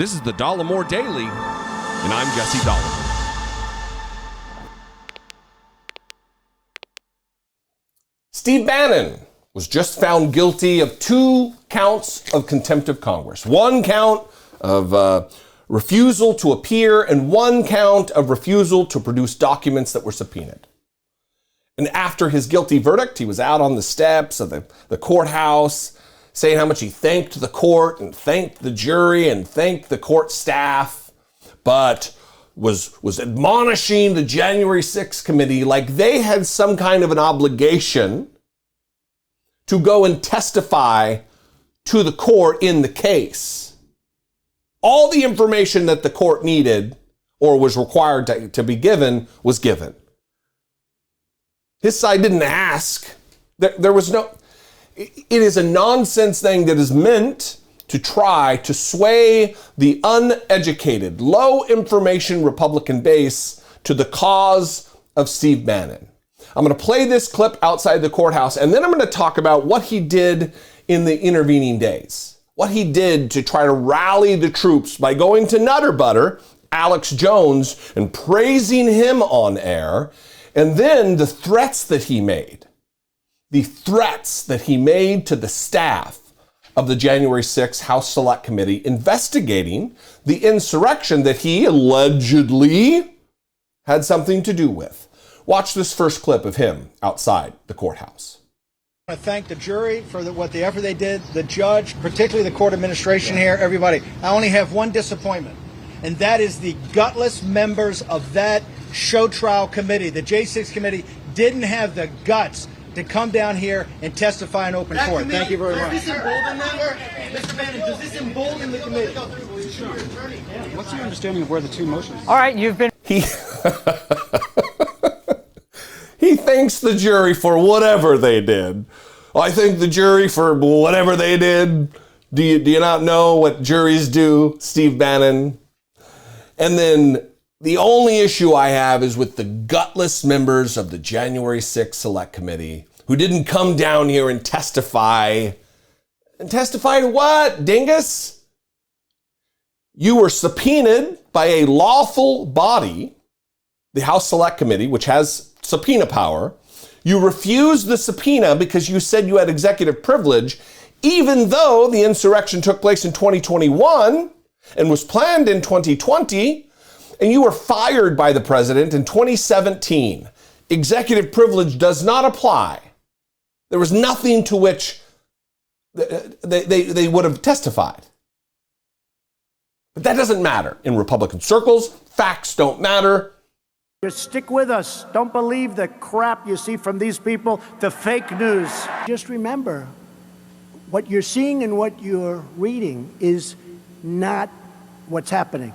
This is the Dollemore Daily, and I'm Jesse Dollemore. Steve Bannon was just found guilty of 2 counts of contempt of Congress. 1 count of refusal to appear and 1 count of refusal to produce documents that were subpoenaed. And after his guilty verdict, he was out on the steps of the courthouse saying how much he thanked the court and thanked the jury and thanked the court staff, but was admonishing the January 6th committee like they had some kind of an obligation to go and testify to the court in the case. All the information that the court needed or was required to be given was given. His side didn't ask. There was no... It is a nonsense thing that is meant to try to sway the uneducated, low information Republican base to the cause of Steve Bannon. I'm going to play this clip outside the courthouse, and then I'm going to talk about what he did in the intervening days. What he did to try to rally the troops by going to Nutter Butter, Alex Jones, and praising him on air, and then the threats that he made. The threats that he made to the staff of the January 6th House Select Committee investigating the insurrection that he allegedly had something to do with. Watch this first clip of him outside the courthouse. I want to thank the jury for the effort they did, the judge, particularly the court administration here, everybody. I only have one disappointment, and that is the gutless members of that show trial committee. The J6 committee didn't have the guts to come down here and testify in open court. Thank you very much. Does this embolden them? Mr. Bannon, does this embolden the committee? What's your understanding of where the 2 motions are? All right, you've been... He thanks the jury for whatever they did. I thank the jury for whatever they did. Do you not know what juries do, Steve Bannon? And then the only issue I have is with the gutless members of the January 6th Select Committee who didn't come down here and testify. And testify to what, dingus? You were subpoenaed by a lawful body, the House Select Committee, which has subpoena power. You refused the subpoena because you said you had executive privilege, even though the insurrection took place in 2021 and was planned in 2020. And you were fired by the president in 2017. Executive privilege does not apply. There was nothing to which they would have testified. But that doesn't matter in Republican circles. Facts don't matter. Just stick with us. Don't believe the crap you see from these people, the fake news. Just remember, what you're seeing and what you're reading is not what's happening.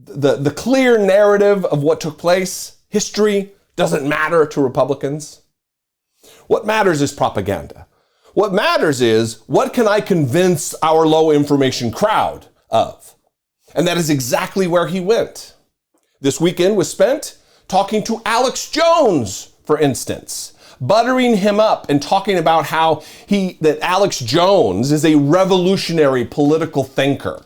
The clear narrative of what took place, history, doesn't matter to Republicans. What matters is propaganda. What matters is, what can I convince our low information crowd of? And that is exactly where he went. This weekend was spent talking to Alex Jones, for instance, buttering him up and talking about how that Alex Jones is a revolutionary political thinker.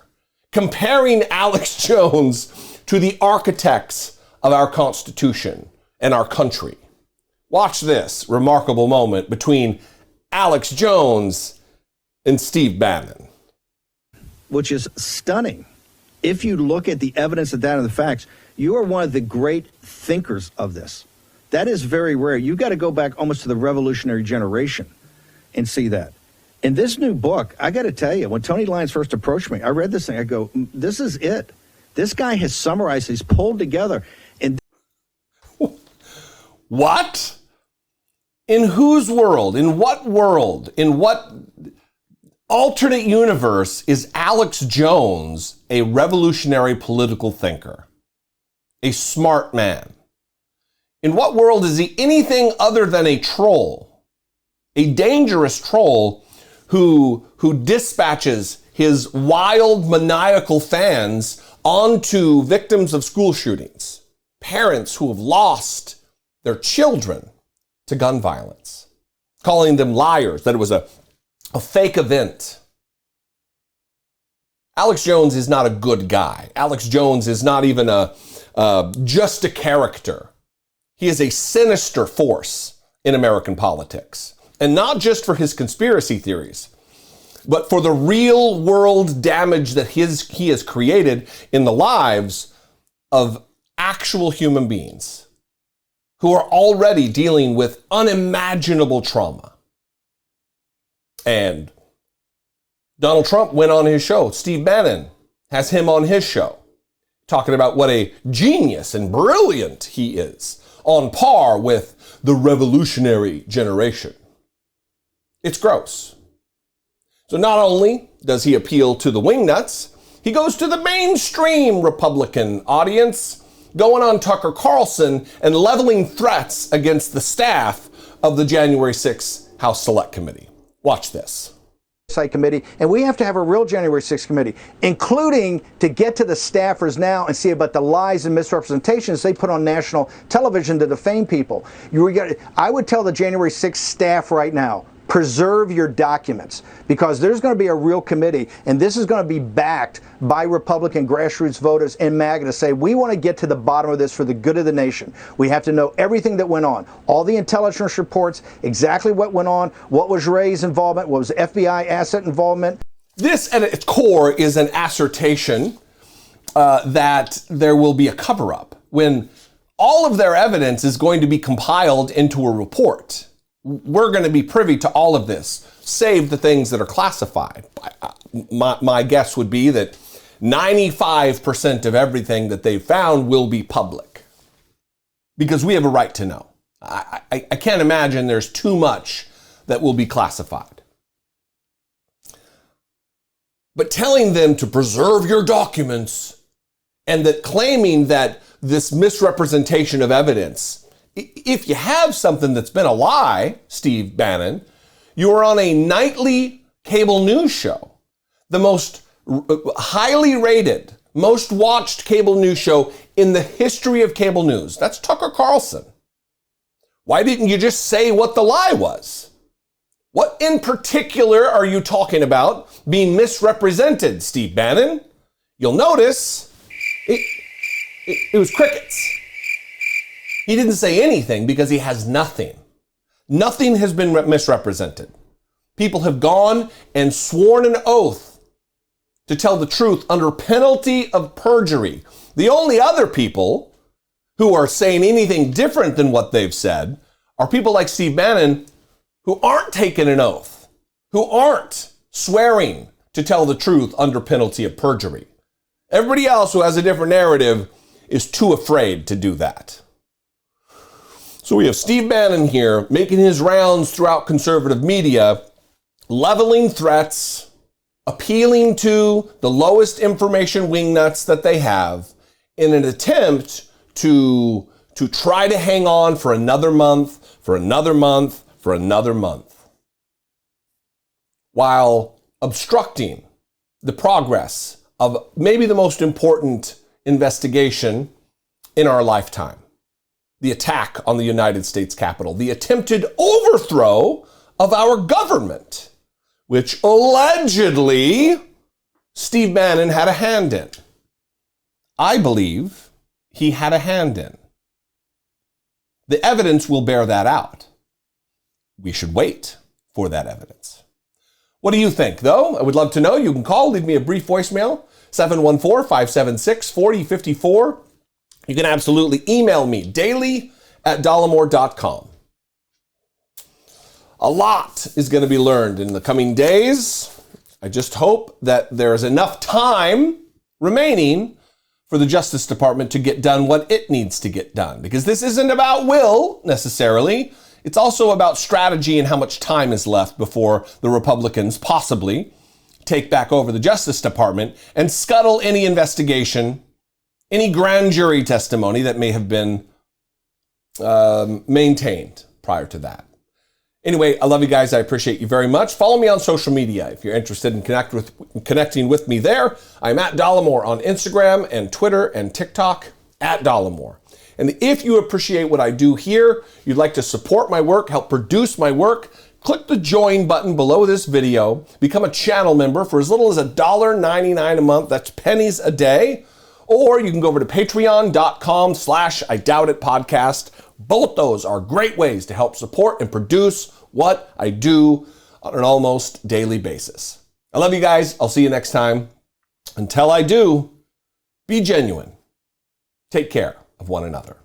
Comparing Alex Jones to the architects of our Constitution and our country. Watch this remarkable moment between Alex Jones and Steve Bannon. Which is stunning. If you look at the evidence of that and the facts, you are one of the great thinkers of this. That is very rare. You've got to go back almost to the revolutionary generation and see that. In this new book, I got to tell you, when Tony Lyons first approached me, I read this thing. I go, this is it. This guy has summarized, he's pulled together. And what? In whose world? In what world? In what alternate universe is Alex Jones a revolutionary political thinker? A smart man? In what world is he anything other than a troll? A dangerous troll who dispatches his wild, maniacal fans onto victims of school shootings, parents who have lost their children to gun violence, calling them liars, that it was a fake event. Alex Jones is not a good guy. Alex Jones is not even just a character. He is a sinister force in American politics. And not just for his conspiracy theories, but for the real world damage that he has created in the lives of actual human beings who are already dealing with unimaginable trauma. And Donald Trump went on his show. Steve Bannon has him on his show, talking about what a genius and brilliant he is, on par with the revolutionary generation. It's gross. So not only does he appeal to the wingnuts, he goes to the mainstream Republican audience, going on Tucker Carlson and leveling threats against the staff of the January 6th House Select Committee. Watch this. Committee, and we have to have a real January 6th committee, including to get to the staffers now and see about the lies and misrepresentations they put on national television to defame people. I would tell the January 6th staff right now, preserve your documents, because there's going to be a real committee, and this is going to be backed by Republican grassroots voters and MAGA to say, we want to get to the bottom of this for the good of the nation. We have to know everything that went on, all the intelligence reports, exactly what went on, what was Wray's involvement, what was FBI asset involvement. This at its core is an assertion that there will be a cover-up when all of their evidence is going to be compiled into a report. We're going to be privy to all of this, save the things that are classified. My guess would be that 95% of everything that they've found will be public, because we have a right to know. I can't imagine there's too much that will be classified. But telling them to preserve your documents, and that claiming that this misrepresentation of evidence, if you have something that's been a lie, Steve Bannon, you are on a nightly cable news show, the most highly rated, most watched cable news show in the history of cable news. That's Tucker Carlson. Why didn't you just say what the lie was? What in particular are you talking about being misrepresented, Steve Bannon? You'll notice it was crickets. He didn't say anything because he has nothing. Nothing has been misrepresented. People have gone and sworn an oath to tell the truth under penalty of perjury. The only other people who are saying anything different than what they've said are people like Steve Bannon, who aren't taking an oath, who aren't swearing to tell the truth under penalty of perjury. Everybody else who has a different narrative is too afraid to do that. So we have Steve Bannon here making his rounds throughout conservative media, leveling threats, appealing to the lowest information wingnuts that they have in an attempt to try to hang on for another month, for another month, for another month, while obstructing the progress of maybe the most important investigation in our lifetime. The attack on the United States Capitol, the attempted overthrow of our government, which allegedly Steve Bannon had a hand in. I believe he had a hand in. The evidence will bear that out. We should wait for that evidence. What do you think, though? I would love to know. You can call, leave me a brief voicemail, 714-576-4054. You can absolutely email me, daily@dollemore.com. A lot is going to be learned in the coming days. I just hope that there is enough time remaining for the Justice Department to get done what it needs to get done. Because this isn't about will, necessarily. It's also about strategy and how much time is left before the Republicans possibly take back over the Justice Department and scuttle any investigation, any grand jury testimony that may have been maintained prior to that. Anyway, I love you guys. I appreciate you very much. Follow me on social media if you're interested in connecting with me there. I'm at Dollemore on Instagram and Twitter and TikTok, at Dollemore. And if you appreciate what I do here, you'd like to support my work, help produce my work, Click the join button below this video, become a channel member for as little as $1.99 a month, that's pennies a day, or you can go over to patreon.com/IDoubtIt podcast. Both those are great ways to help support and produce what I do on an almost daily basis. I love you guys. I'll see you next time. Until I do, be genuine. Take care of one another.